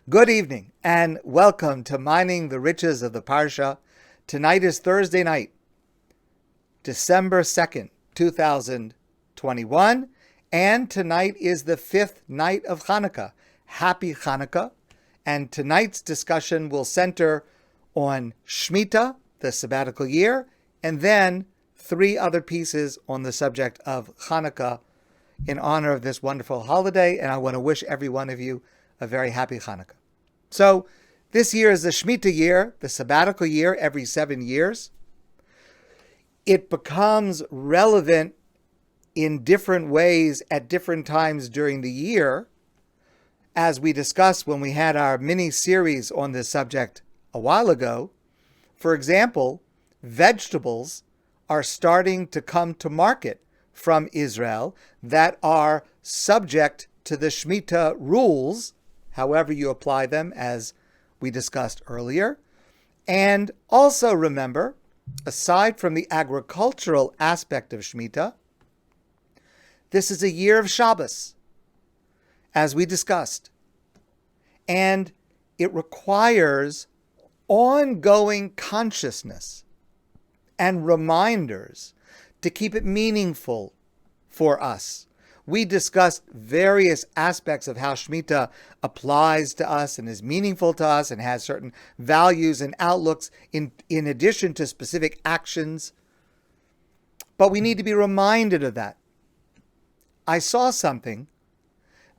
Good evening and welcome to Mining the Riches of the Parsha. Tonight is Thursday night, December 2nd, 2021, and tonight is the fifth night of Hanukkah. Happy Hanukkah. And tonight's discussion will center on Shmita, the Sabbatical Year, and then three other pieces on the subject of Hanukkah in honor of this wonderful holiday, and I want to wish every one of you a very happy Hanukkah. So this year is the Shmita year, the sabbatical year, every 7 years. It becomes relevant in different ways at different times during the year, as we discussed when we had our mini-series on this subject a while ago. For example, vegetables are starting to come to market from Israel that are subject to the Shmita rules, however you apply them, as we discussed earlier. And also remember, aside from the agricultural aspect of Shmita, this is a year of Shabbos, as we discussed. And it requires ongoing consciousness and reminders to keep it meaningful for us. We discussed various aspects of how Shmita applies to us and is meaningful to us and has certain values and outlooks in addition to specific actions. But we need to be reminded of that. I saw something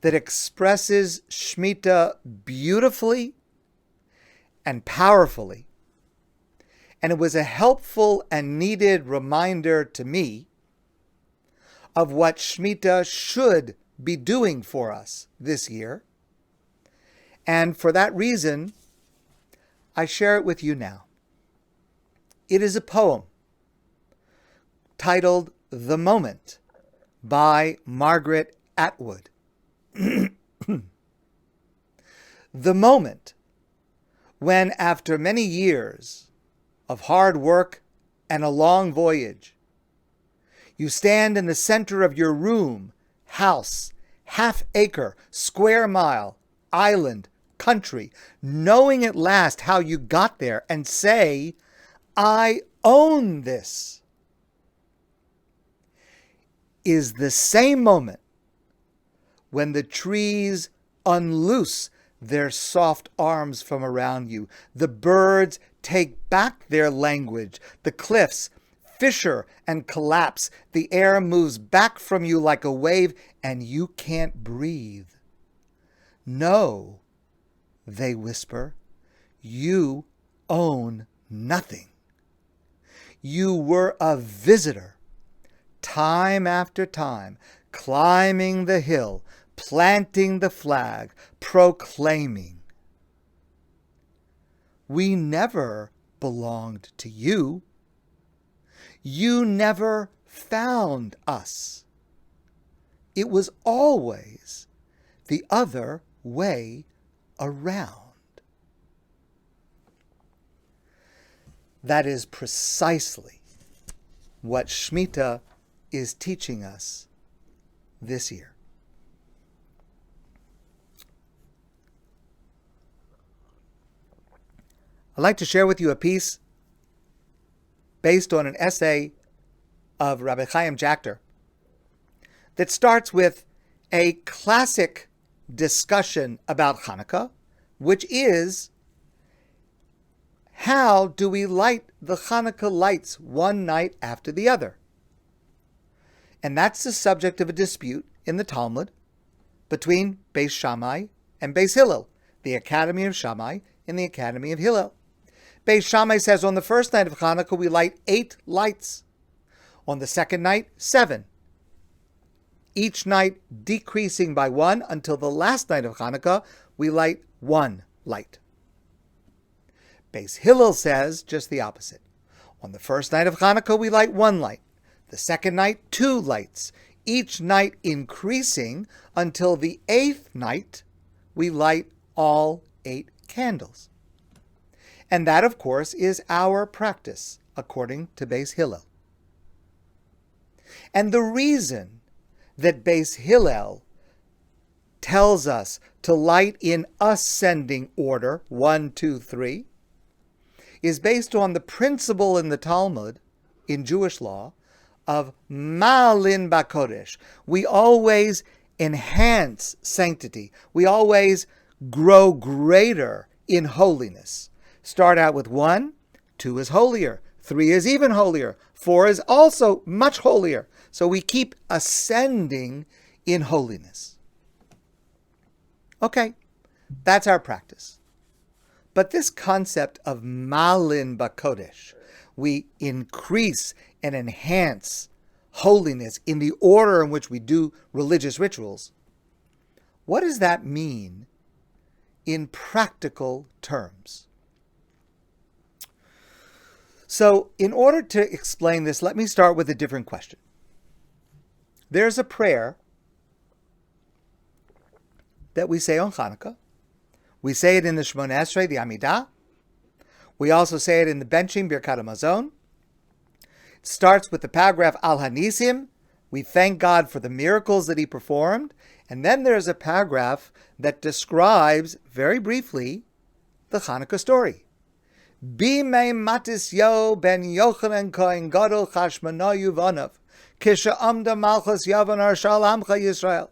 that expresses Shmita beautifully and powerfully. And it was a helpful and needed reminder to me of what Shmita should be doing for us this year. And for that reason, I share it with you now. It is a poem titled "The Moment" by Margaret Atwood. The moment when, after many years of hard work and a long voyage, you stand in the center of your room, house, half-acre, square mile, island, country, knowing at last how you got there, and say, "I own this," is the same moment when the trees unloose their soft arms from around you, the birds take back their language, the cliffs fissure and collapse, the air moves back from you like a wave, and you can't breathe. "No," they whisper, "you own nothing. You were a visitor, time after time, climbing the hill, planting the flag, proclaiming. We never belonged to you. You never found us. It was always the other way around." That is precisely what Shmita is teaching us this year. I'd like to share with you a piece based on an essay of Rabbi that starts with a classic discussion about Hanukkah, which is, how do we light the Hanukkah lights one night after the other? And that's the subject of a dispute in the Talmud between Beis Shammai and Beis Hillel, the Academy of Shammai and the Academy of Hillel. Beis Shammai says on the first night of Hanukkah we light 8 lights. On the second night, 7. Each night decreasing by 1 until the last night of Hanukkah we light 1 light. Beis Hillel says just the opposite. On the first night of Hanukkah we light 1 light. The second night, 2 lights. Each night increasing until the 8th night we light all 8 candles. And that, of course, is our practice, according to Beis Hillel. And the reason that Beis Hillel tells us to light in ascending order, 1, 2, 3, is based on the principle in the Talmud, in Jewish law, of Ma'alin Bakodesh. We always enhance sanctity. We always grow greater in holiness. Start out with 1, 2 is holier, 3 is even holier, 4 is also much holier. So we keep ascending in holiness. Okay, that's our practice. But this concept of Malin Bakodesh, we increase and enhance holiness in the order in which we do religious rituals. What does that mean in practical terms? So, in order to explain this, let me start with a different question. There's a prayer that we say on Hanukkah. We say it in the Shmona Esrei, the Amidah. We also say it in the Benching, Birkat HaMazon. It starts with the paragraph Al Hanisim. We thank God for the miracles that He performed. And then there's a paragraph that describes, very briefly, the Hanukkah story. Bimei Matisyahu ben Yochanan Kohen Gadol Chashmonayu v'anav Kisha Amda Malchus Yavan Arshal Amcha Yisrael.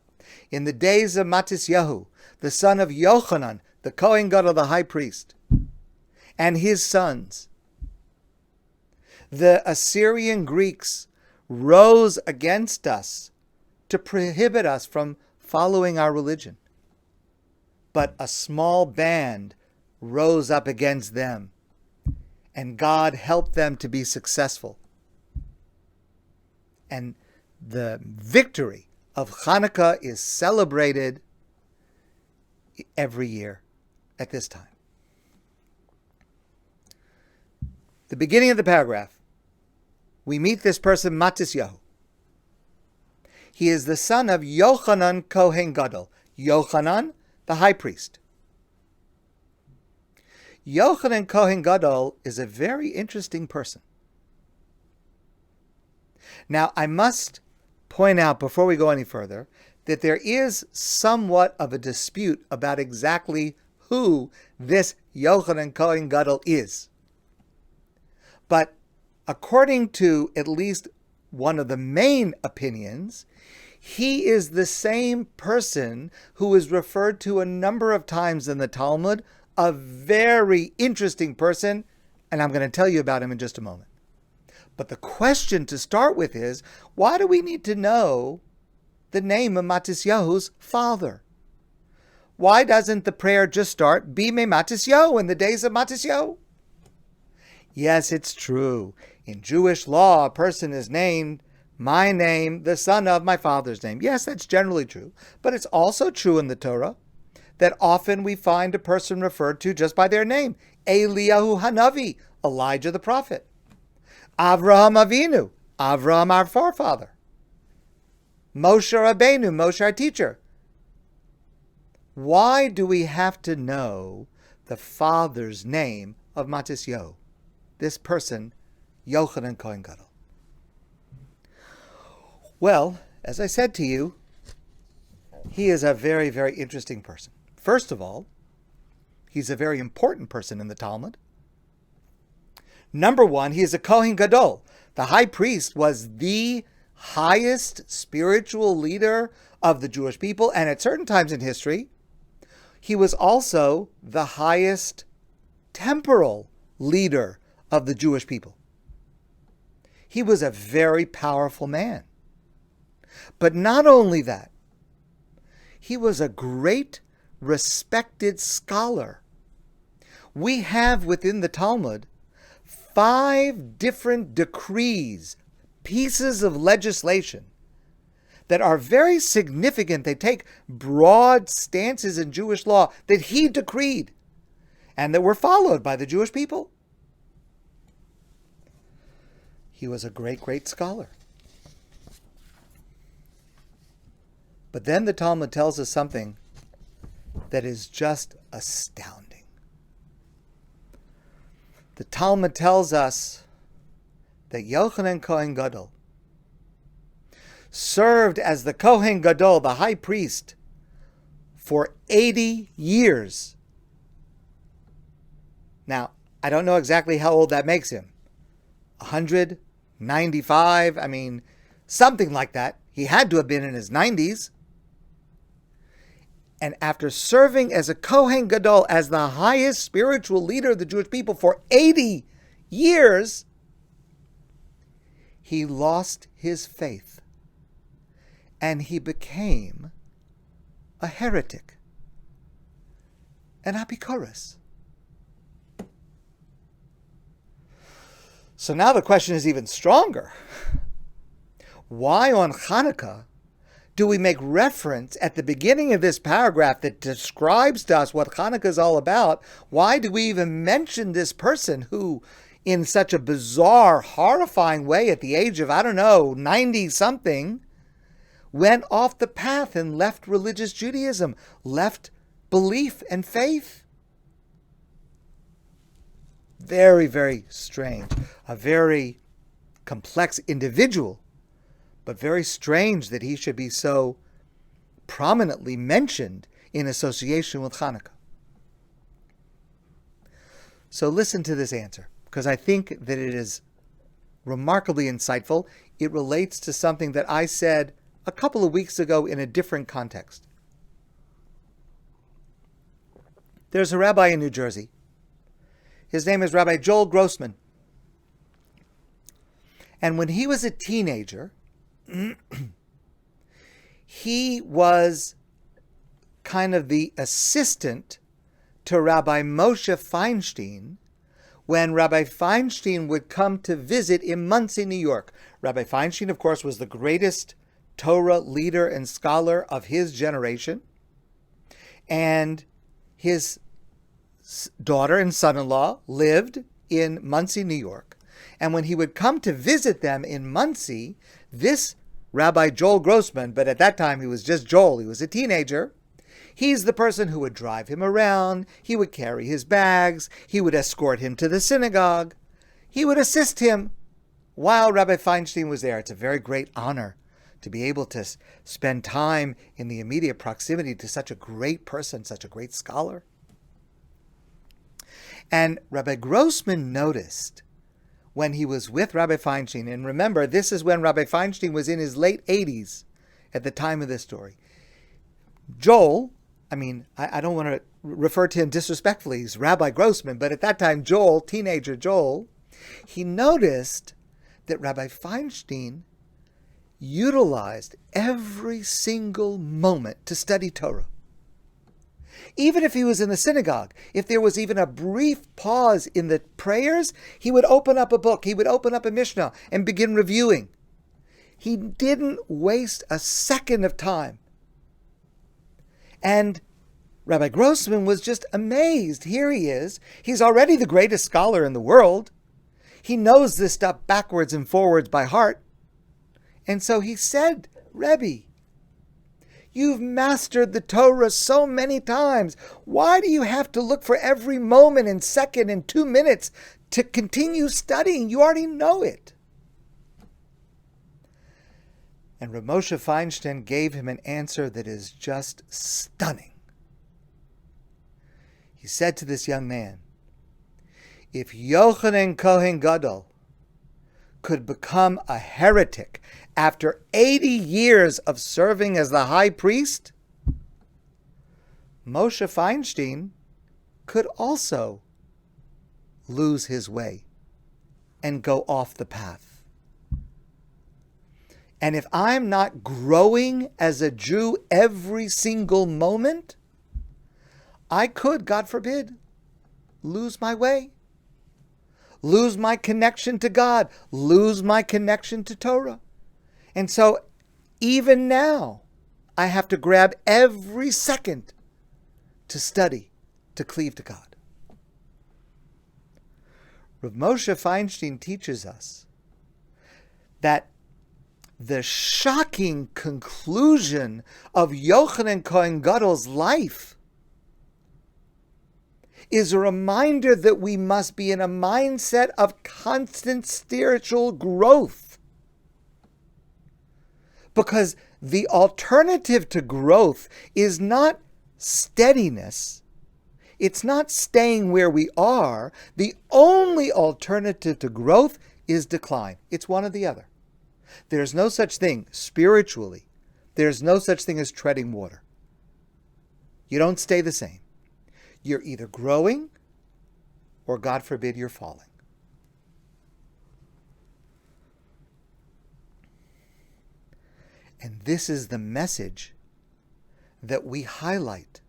In the days of Matisyahu, the son of Yochanan, the Kohen Gadol, the high priest, and his sons, the Assyrian Greeks rose against us to prohibit us from following our religion. But a small band rose up against them, and God helped them to be successful. And the victory of Hanukkah is celebrated every year at this time. The beginning of the paragraph, we meet this person, Matisyahu. He is the son of Yochanan Kohen Gadol. Yochanan, the high priest. Yochanan Kohen Gadol is a very interesting person. Now, I must point out before we go any further that there is somewhat of a dispute about exactly who this Yochanan Kohen Gadol is. But according to at least one of the main opinions, he is the same person who is referred to a number of times in the Talmud, a very interesting person, and I'm going to tell you about him in just a moment. But the question to start with is, why do we need to know the name of Matisyahu's father? Why doesn't the prayer just start, Bimei Matisyahu, in the days of Matisyahu? Yes, it's true. In Jewish law, a person is named, my name, the son of my father's name. Yes, that's generally true. But it's also true in the Torah that often we find a person referred to just by their name. Eliyahu Hanavi, Elijah the prophet. Avraham Avinu, Avraham our forefather. Moshe Rabbeinu, Moshe our teacher. Why do we have to know the father's name of Matisyahu? This person, Yochanan Kohen Gadol. Well, as I said to you, he is a very, very interesting person. First of all, he's a very important person in the Talmud. Number one, he is a Kohen Gadol. The high priest was the highest spiritual leader of the Jewish people, and at certain times in history, he was also the highest temporal leader of the Jewish people. He was a very powerful man. But not only that, he was a great, respected scholar. We have within the Talmud 5 different decrees, pieces of legislation that are very significant. They take broad stances in Jewish law that he decreed and that were followed by the Jewish people. He was a great, great scholar. But then the Talmud tells us something that is just astounding. The Talmud tells us that Yochanan Kohen Gadol served as the Kohen Gadol, the high priest, for 80 years. Now, I don't know exactly how old that makes him. 100, 95, I mean, something like that. He had to have been in his 90s. And after serving as a Kohen Gadol, as the highest spiritual leader of the Jewish people for 80 years, he lost his faith. And he became a heretic, an apikoros. So now the question is even stronger. Why on Hanukkah do we make reference at the beginning of this paragraph that describes to us what Hanukkah is all about? Why do we even mention this person who, in such a bizarre, horrifying way at the age of, 90-something, went off the path and left religious Judaism, left belief and faith? Very, very strange. A very complex individual, but very strange that he should be so prominently mentioned in association with Hanukkah. So listen to this answer, because I think that it is remarkably insightful. It relates to something that I said a couple of weeks ago in a different context. There's a rabbi in New Jersey. His name is Rabbi Joel Grossman. And when he was a teenager, he was kind of the assistant to Rabbi Moshe Feinstein when Rabbi Feinstein would come to visit in Monsey, New York. Rabbi Feinstein, of course, was the greatest Torah leader and scholar of his generation. And his daughter and son-in-law lived in Monsey, New York. And when he would come to visit them in Monsey, this Rabbi Joel Grossman, but at that time he was just Joel, he was a teenager, he's the person who would drive him around, he would carry his bags, he would escort him to the synagogue, he would assist him while Rabbi Feinstein was there. It's a very great honor to be able to spend time in the immediate proximity to such a great person, such a great scholar. And Rabbi Grossman noticed when he was with Rabbi Feinstein, and remember, this is when Rabbi Feinstein was in his late 80s at the time of this story. Joel, I don't want to refer to him disrespectfully, he's Rabbi Grossman, but at that time, Joel, teenager Joel, he noticed that Rabbi Feinstein utilized every single moment to study Torah. Even if he was in the synagogue, if there was even a brief pause in the prayers, he would open up a book, he would open up a Mishnah and begin reviewing. He didn't waste a second of time. And Rabbi Grossman was just amazed. Here he is. He's already the greatest scholar in the world. He knows this stuff backwards and forwards by heart. And so he said, Rebbe, you've mastered the Torah so many times. Why do you have to look for every moment and second and 2 minutes to continue studying? You already know it. And Rav Moshe Feinstein gave him an answer that is just stunning. He said to this young man, if Yochanan Kohen Gadol could become a heretic after 80 years of serving as the high priest, Moshe Feinstein could also lose his way and go off the path. And if I'm not growing as a Jew every single moment, I could, God forbid, lose my way, lose my connection to God, lose my connection to Torah. And so even now, I have to grab every second to study, to cleave to God. Rav Moshe Feinstein teaches us that the shocking conclusion of Yochanan Kohen Gadol's life is a reminder that we must be in a mindset of constant spiritual growth. Because the alternative to growth is not steadiness. It's not staying where we are. The only alternative to growth is decline. It's one or the other. There's no such thing spiritually. There's no such thing as treading water. You don't stay the same. You're either growing or, God forbid, you're falling. And this is the message that we highlight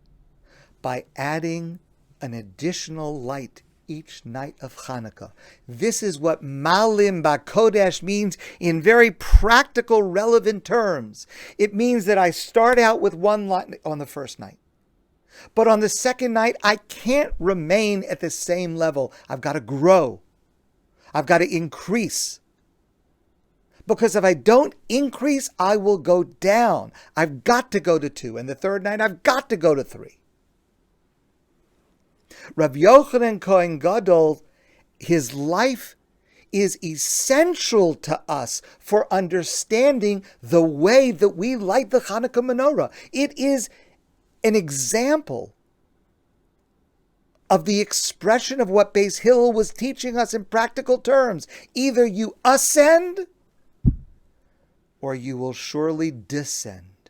by adding an additional light each night of Hanukkah. This is what Malim Bakodesh means in very practical, relevant terms. It means that I start out with one light on the first night. But on the second night, I can't remain at the same level. I've got to grow. I've got to increase. Because if I don't increase, I will go down. I've got to go to 2. And the third night, I've got to go to 3. Rabbi Yochanan Kohen Gadol, his life is essential to us for understanding the way that we light the Hanukkah menorah. It is an example of the expression of what Beis Hillel was teaching us in practical terms. Either you ascend or you will surely descend.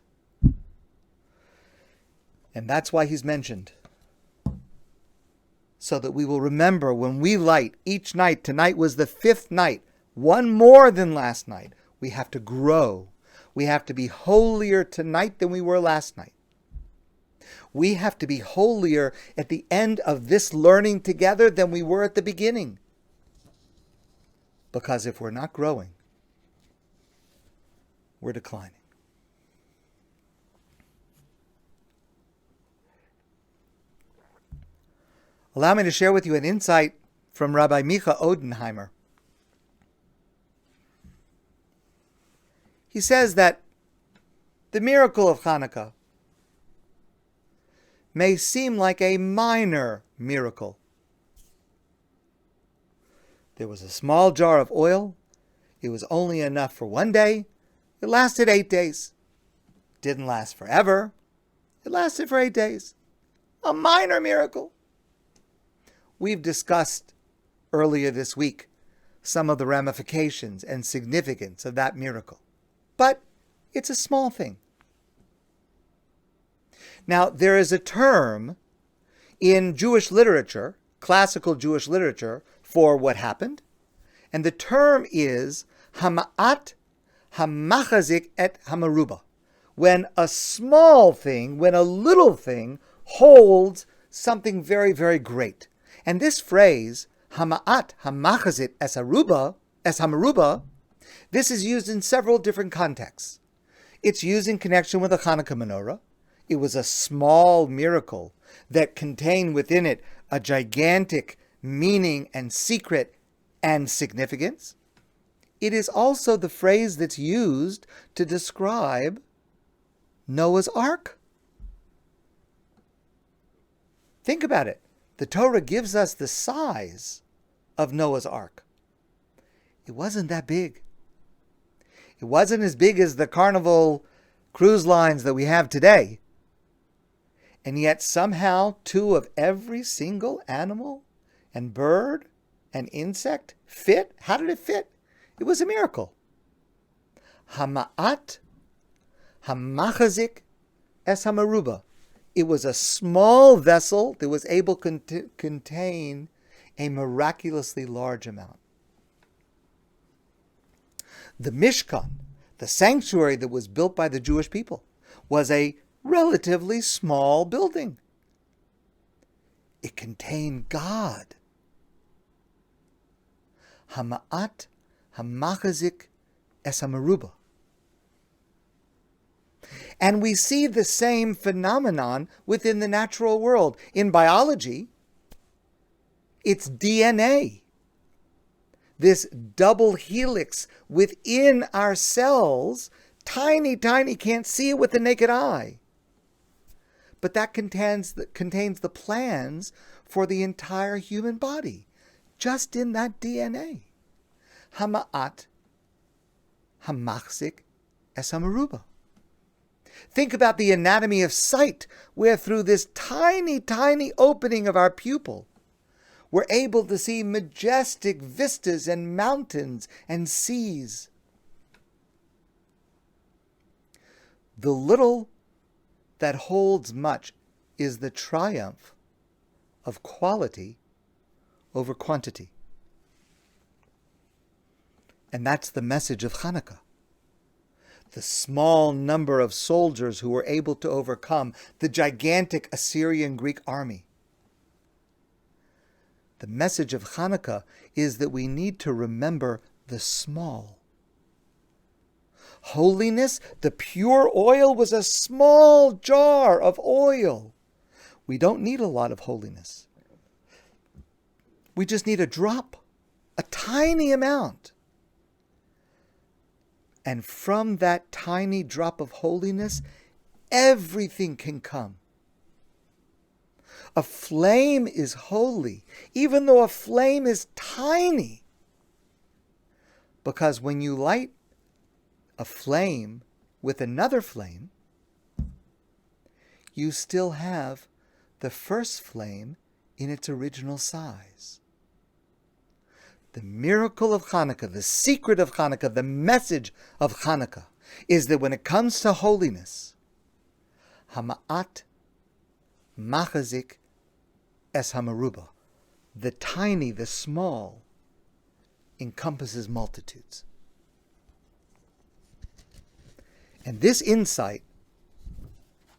And that's why he's mentioned. So that we will remember when we light each night. Tonight was the 5th night, one more than last night. We have to grow. We have to be holier tonight than we were last night. We have to be holier at the end of this learning together than we were at the beginning. Because if we're not growing, we're declining. Allow me to share with you an insight from Rabbi Micha Odenheimer. He says that the miracle of Hanukkah may seem like a minor miracle. There was a small jar of oil. It was only enough for one day. It lasted 8 days. Didn't last forever. It lasted for 8 days. A minor miracle. We've discussed earlier this week some of the ramifications and significance of that miracle. But it's a small thing. Now, there is a term in Jewish literature, classical Jewish literature, for what happened. And the term is Hama'at Hamachazik et Hamaruba. When a small thing, when a little thing holds something very, very great. And this phrase, Hama'at Hamachazit es Hamaruba, this is used in several different contexts. It's used in connection with the Hanukkah menorah. It was a small miracle that contained within it a gigantic meaning and secret and significance. It is also the phrase that's used to describe Noah's Ark. Think about it. The Torah gives us the size of Noah's Ark. It wasn't that big. It wasn't as big as the Carnival cruise lines that we have today. And yet somehow 2 of every single animal and bird and insect fit. How did it fit? It was a miracle. Hama'at Hamachazik es Hamaruba. It was a small vessel that was able to contain a miraculously large amount. The Mishkan, the sanctuary that was built by the Jewish people, was a relatively small building. It contained God. Hama'at Hamachazik es Hamaruba. And we see the same phenomenon within the natural world. In biology, it's DNA. This double helix within our cells, tiny, can't see it with the naked eye. But that contains the plans for the entire human body, just in that DNA. Hama'at Hamachzik es Hamaruba. Think about the anatomy of sight, where through this tiny, tiny opening of our pupil, we're able to see majestic vistas and mountains and seas. The little that holds much is the triumph of quality over quantity. And that's the message of Hanukkah. The small number of soldiers who were able to overcome the gigantic Assyrian Greek army. The message of Hanukkah is that we need to remember the small. Holiness, the pure oil, was a small jar of oil. We don't need a lot of holiness. We just need a drop, a tiny amount. And from that tiny drop of holiness, everything can come. A flame is holy, even though a flame is tiny. Because when you light a flame with another flame, you still have the first flame in its original size. The miracle of Hanukkah, the secret of Hanukkah, the message of Hanukkah is that when it comes to holiness, Hama'at machazik es hamaruba, the tiny, the small, encompasses multitudes. And this insight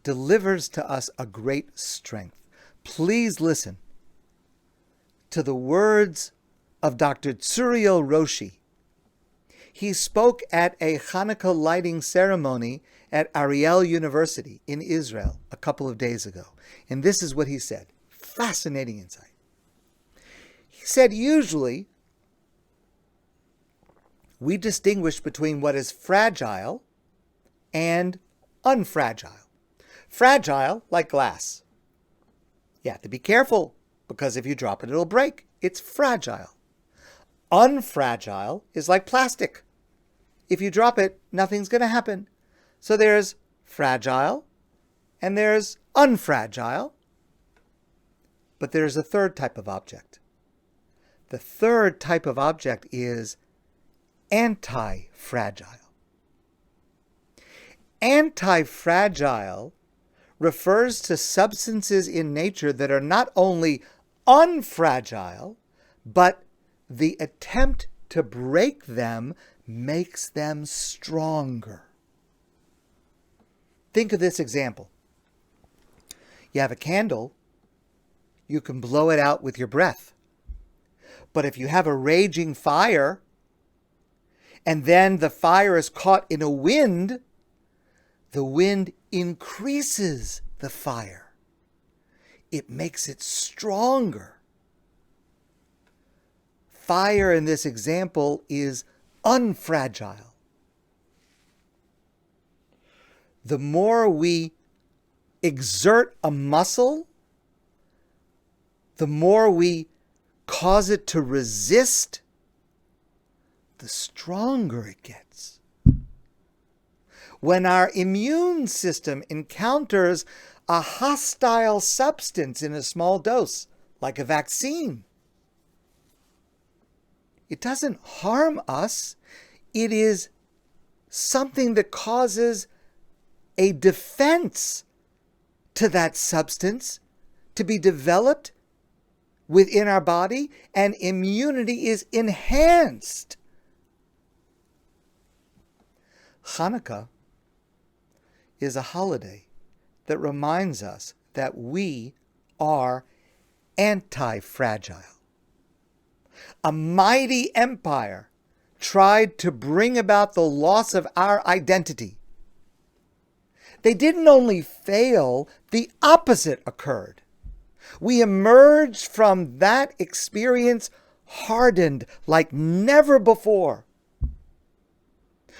delivers to us a great strength. Please listen to the words of Dr. Tzuriel Roshi. He spoke at a Hanukkah lighting ceremony at Ariel University in Israel a couple of days ago. And this is what he said. Fascinating insight. He said, usually we distinguish between what is fragile and unfragile. Fragile, like glass. You have to be careful, because if you drop it, it'll break. It's fragile. Unfragile is like plastic. If you drop it, nothing's going to happen. So there's fragile and there's unfragile. But there's a third type of object. The third type of object is antifragile. Antifragile refers to substances in nature that are not only unfragile, but the attempt to break them makes them stronger. Think of this example. You have a candle, you can blow it out with your breath. But if you have a raging fire, and then the fire is caught in a wind, the wind increases the fire. It makes it stronger. Fire in this example is unfragile. The more we exert a muscle, the more we cause it to resist, the stronger it gets. When our immune system encounters a hostile substance in a small dose, like a vaccine, it doesn't harm us. It is something that causes a defense to that substance to be developed within our body, and immunity is enhanced. Hanukkah is a holiday that reminds us that we are anti-fragile. A mighty empire tried to bring about the loss of our identity. They didn't only fail, the opposite occurred. We emerged from that experience hardened like never before.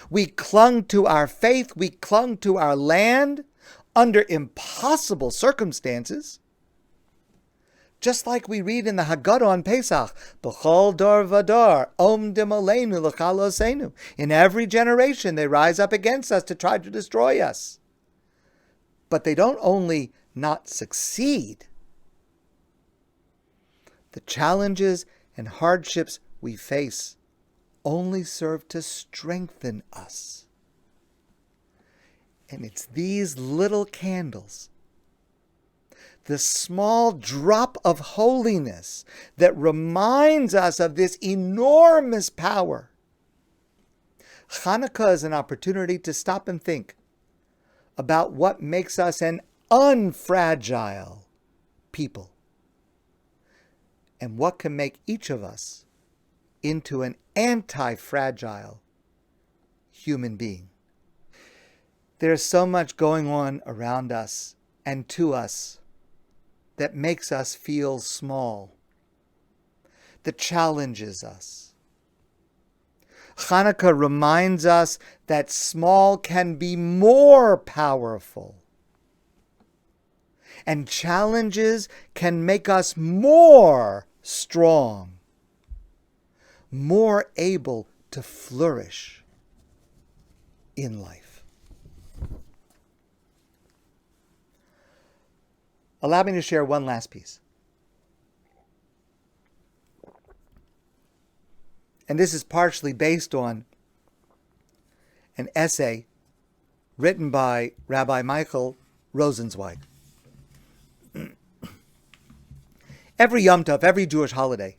We clung to our faith, we clung to our land under impossible circumstances. Just like we read in the Haggadah on Pesach, B'chol dor vador, omdim aleinu l'chalosenu. In every generation they rise up against us to try to destroy us. But they don't only not succeed. The challenges and hardships we face only serve to strengthen us. And it's these little candles, the small drop of holiness that reminds us of this enormous power. Hanukkah is an opportunity to stop and think about what makes us an unfragile people and what can make each of us into an anti-fragile human being. There's so much going on around us and to us that makes us feel small, that challenges us. Hanukkah reminds us that small can be more powerful, and challenges can make us more strong, more able to flourish in life. Allow me to share one last piece. And this is partially based on an essay written by Rabbi Michael Rosenzweig. Every Yom Tov, every Jewish holiday,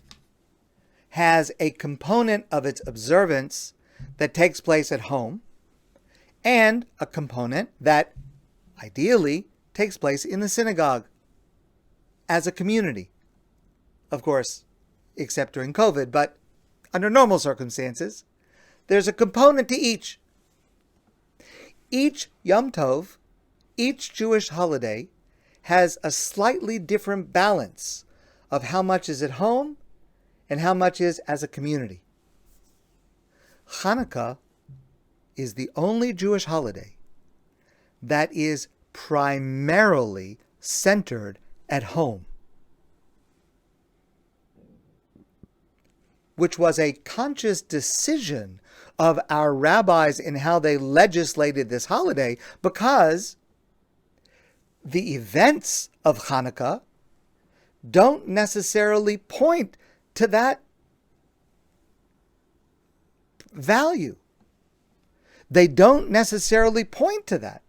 has a component of its observance that takes place at home and a component that ideally takes place in the synagogue as a community. Of course, except during COVID, but under normal circumstances, there's a component to each. Each Yom Tov, each Jewish holiday, has a slightly different balance of how much is at home and how much is as a community. Hanukkah is the only Jewish holiday that is primarily centered at home, which was a conscious decision of our rabbis in how they legislated this holiday, because the events of Hanukkah don't necessarily point to that value. They don't necessarily point to that.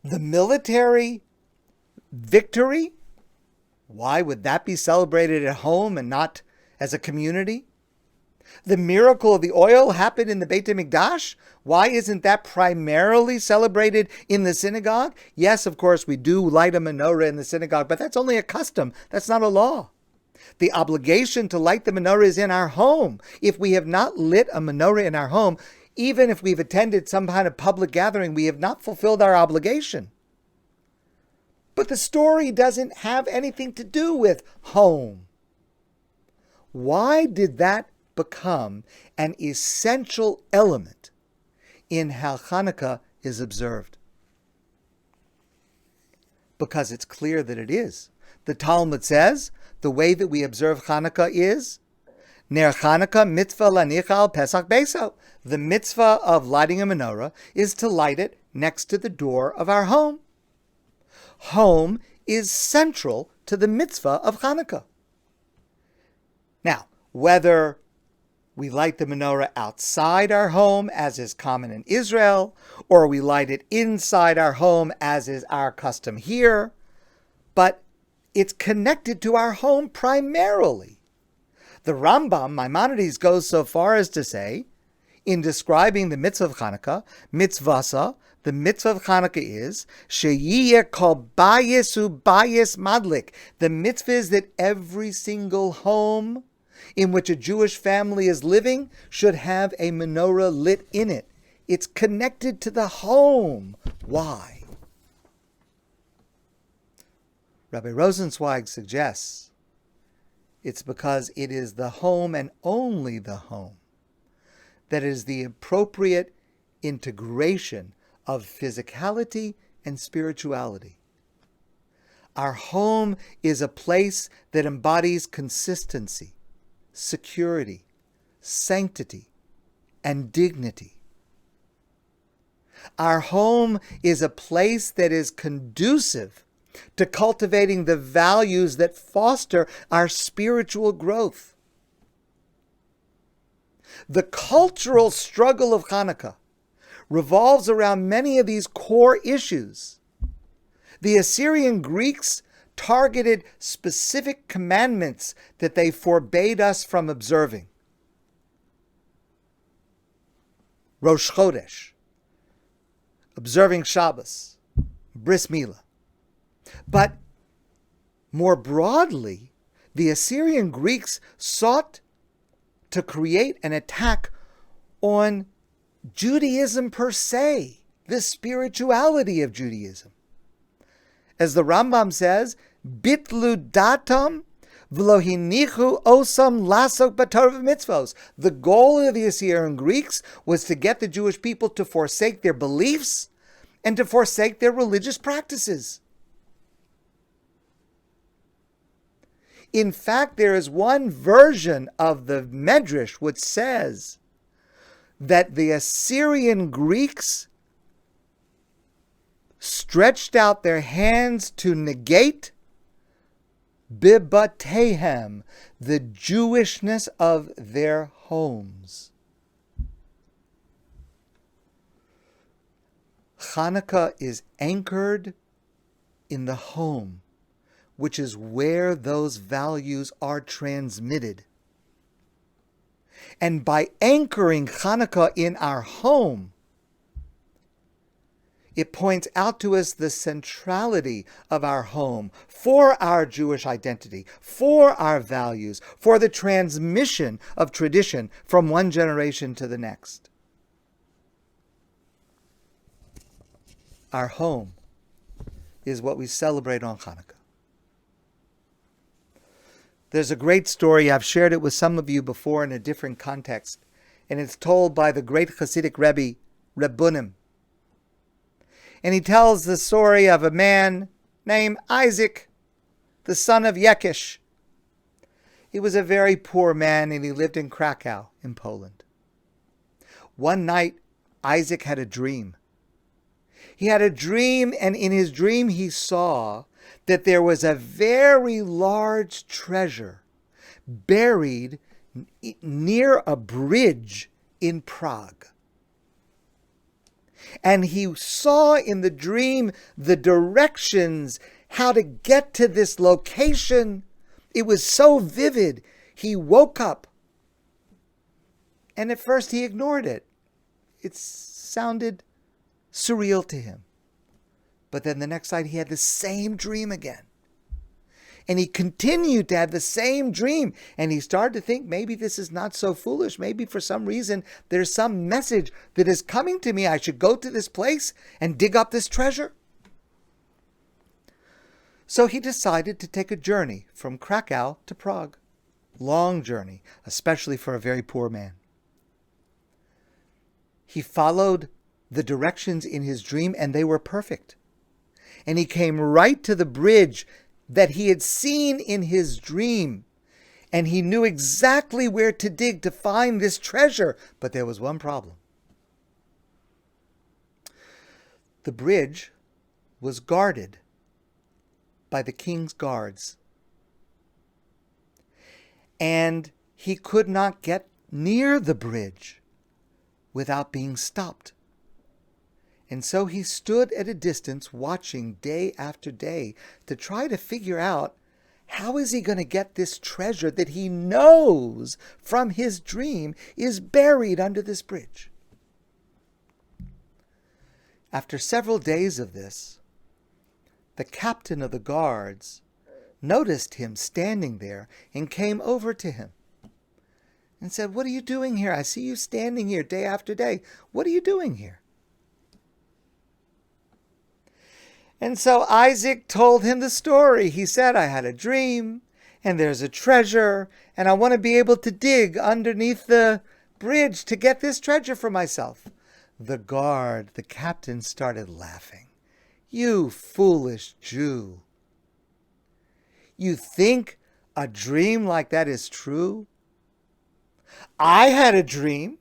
The military victory, why would that be celebrated at home and not as a community? The miracle of the oil happened in the Beit HaMikdash. Why isn't that primarily celebrated in the synagogue? Yes, of course, we do light a menorah in the synagogue, but that's only a custom. That's not a law. The obligation to light the menorah is in our home. If we have not lit a menorah in our home, even if we've attended some kind of public gathering, we have not fulfilled our obligation. But the story doesn't have anything to do with home. Why did that become an essential element in how Hanukkah is observed? Because it's clear that it is. The Talmud says the way that we observe Hanukkah is Ner Hanukkah mitzvah lanichal Pesach Beso. The mitzvah of lighting a menorah is to light it next to the door of our home. Home is central to the mitzvah of Hanukkah. Now, whether we light the menorah outside our home, as is common in Israel, or we light it inside our home, as is our custom here, but it's connected to our home primarily. The Rambam, Maimonides, goes so far as to say, in describing the mitzvah of Hanukkah, mitzvasa, the mitzvah of Hanukkah is, sheyiyeh kol bayis ubayis madlik. The mitzvah is that every single home in which a Jewish family is living should have a menorah lit in it. It's connected to the home. Why? Rabbi Rosenzweig suggests it's because it is the home and only the home that is the appropriate integration of physicality and spirituality. Our home is a place that embodies consistency, security, sanctity, and dignity. Our home is a place that is conducive to cultivating the values that foster our spiritual growth. The cultural struggle of Hanukkah revolves around many of these core issues. The Assyrian Greeks targeted specific commandments that they forbade us from observing. Rosh Chodesh, observing Shabbos, Bris Milah. But more broadly, the Assyrian Greeks sought to create an attack on Judaism per se, the spirituality of Judaism. As the Rambam says, bitlu datam v'lo hinichu osam lasok b'torah v'mitzvos. The goal of the Assyrian Greeks was to get the Jewish people to forsake their beliefs and to forsake their religious practices. In fact, there is one version of the Medrash which says that the Assyrian Greeks stretched out their hands to negate bibatehem, the Jewishness of their homes. Hanukkah is anchored in the home, which is where those values are transmitted. And by anchoring Hanukkah in our home, it points out to us the centrality of our home for our Jewish identity, for our values, for the transmission of tradition from one generation to the next. Our home is what we celebrate on Hanukkah. There's a great story, I've shared it with some of you before in a different context, and it's told by the great Hasidic Rebbe, Reb Bunim. And he tells the story of a man named Isaac, the son of Yekish. He was a very poor man and he lived in Krakow in Poland. One night, Isaac had a dream. He had a dream, and in his dream he saw that there was a very large treasure buried near a bridge in Prague. And he saw in the dream the directions, how to get to this location. It was so vivid. He woke up, and at first he ignored it. It sounded surreal to him. But then the next night he had the same dream again. And he continued to have the same dream. And he started to think, maybe this is not so foolish. Maybe for some reason there's some message that is coming to me. I should go to this place and dig up this treasure. So he decided to take a journey from Krakow to Prague. Long journey, especially for a very poor man. He followed the directions in his dream, and they were perfect. And he came right to the bridge that he had seen in his dream. And he knew exactly where to dig to find this treasure. But there was one problem. The bridge was guarded by the king's guards. And he could not get near the bridge without being stopped. And so he stood at a distance watching day after day to try to figure out, how is he going to get this treasure that he knows from his dream is buried under this bridge? After several days of this, the captain of the guards noticed him standing there and came over to him and said, "What are you doing here? I see you standing here day after day. What are you doing here?" And so Isaac told him the story. He said, "I had a dream, and there's a treasure, and I want to be able to dig underneath the bridge to get this treasure for myself." The guard, the captain, started laughing. "You foolish Jew. You think a dream like that is true? I had a dream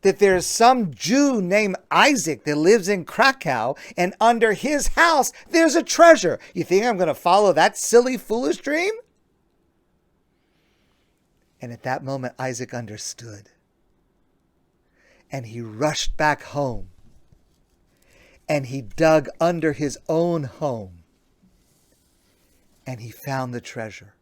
that there's some Jew named Isaac that lives in Krakow, and under his house there's a treasure. You think I'm going to follow that silly, foolish dream? And at that moment, Isaac understood. And he rushed back home. And he dug under his own home. And he found the treasure.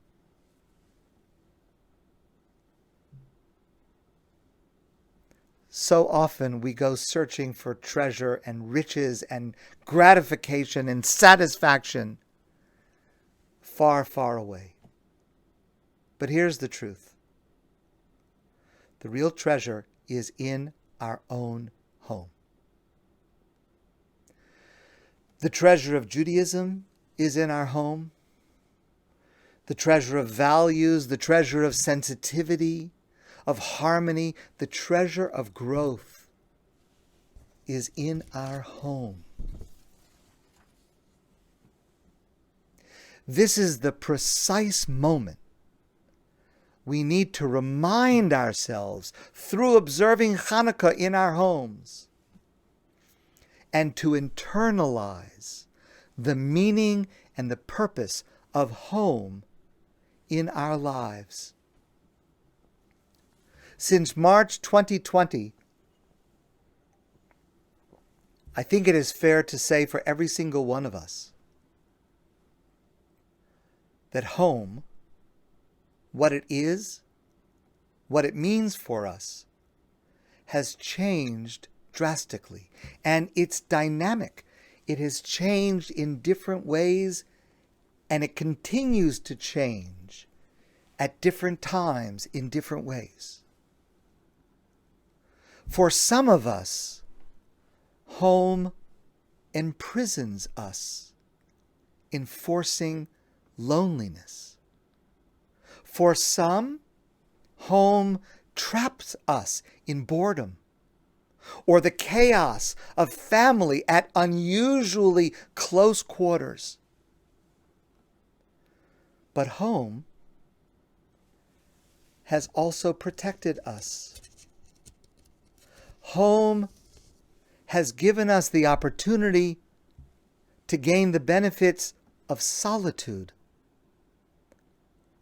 So often we go searching for treasure and riches and gratification and satisfaction far, far away. But here's the truth. The real treasure is in our own home. The treasure of Judaism is in our home. The treasure of values, the treasure of sensitivity, of harmony, the treasure of growth is in our home. This is the precise moment we need to remind ourselves through observing Hanukkah in our homes and to internalize the meaning and the purpose of home in our lives. Since March 2020, I think it is fair to say for every single one of us that home, what it is, what it means for us, has changed drastically. And it's dynamic. It has changed in different ways, and it continues to change at different times in different ways. For some of us, home imprisons us, enforcing loneliness. For some, home traps us in boredom or the chaos of family at unusually close quarters. But home has also protected us. Home has given us the opportunity to gain the benefits of solitude,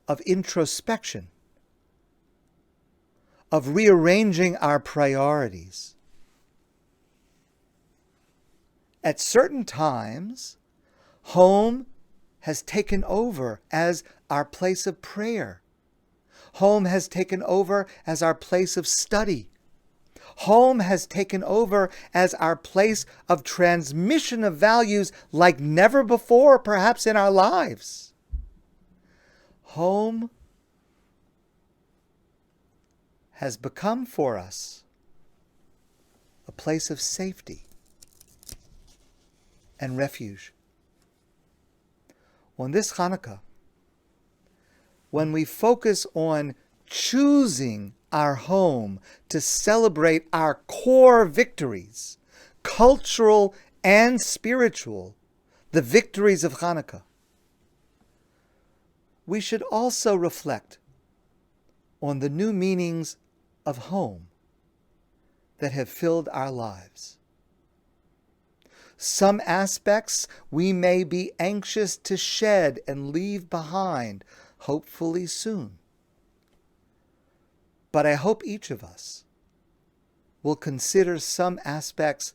of introspection, of rearranging our priorities. At certain times, home has taken over as our place of prayer. Home has taken over as our place of study. Home has taken over as our place of transmission of values like never before, perhaps in our lives. Home has become for us a place of safety and refuge. On this Hanukkah, when we focus on choosing our home to celebrate our core victories, cultural and spiritual, the victories of Hanukkah, we should also reflect on the new meanings of home that have filled our lives. Some aspects we may be anxious to shed and leave behind, hopefully soon. But I hope each of us will consider some aspects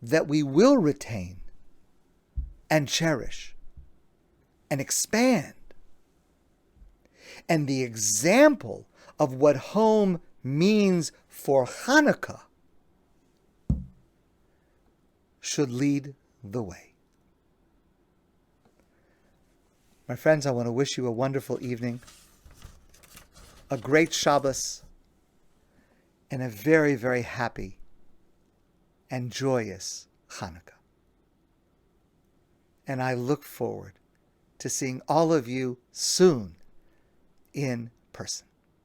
that we will retain and cherish and expand. And the example of what home means for Hanukkah should lead the way. My friends, I want to wish you a wonderful evening, a great Shabbos, and a very, very happy and joyous Hanukkah. And I look forward to seeing all of you soon in person.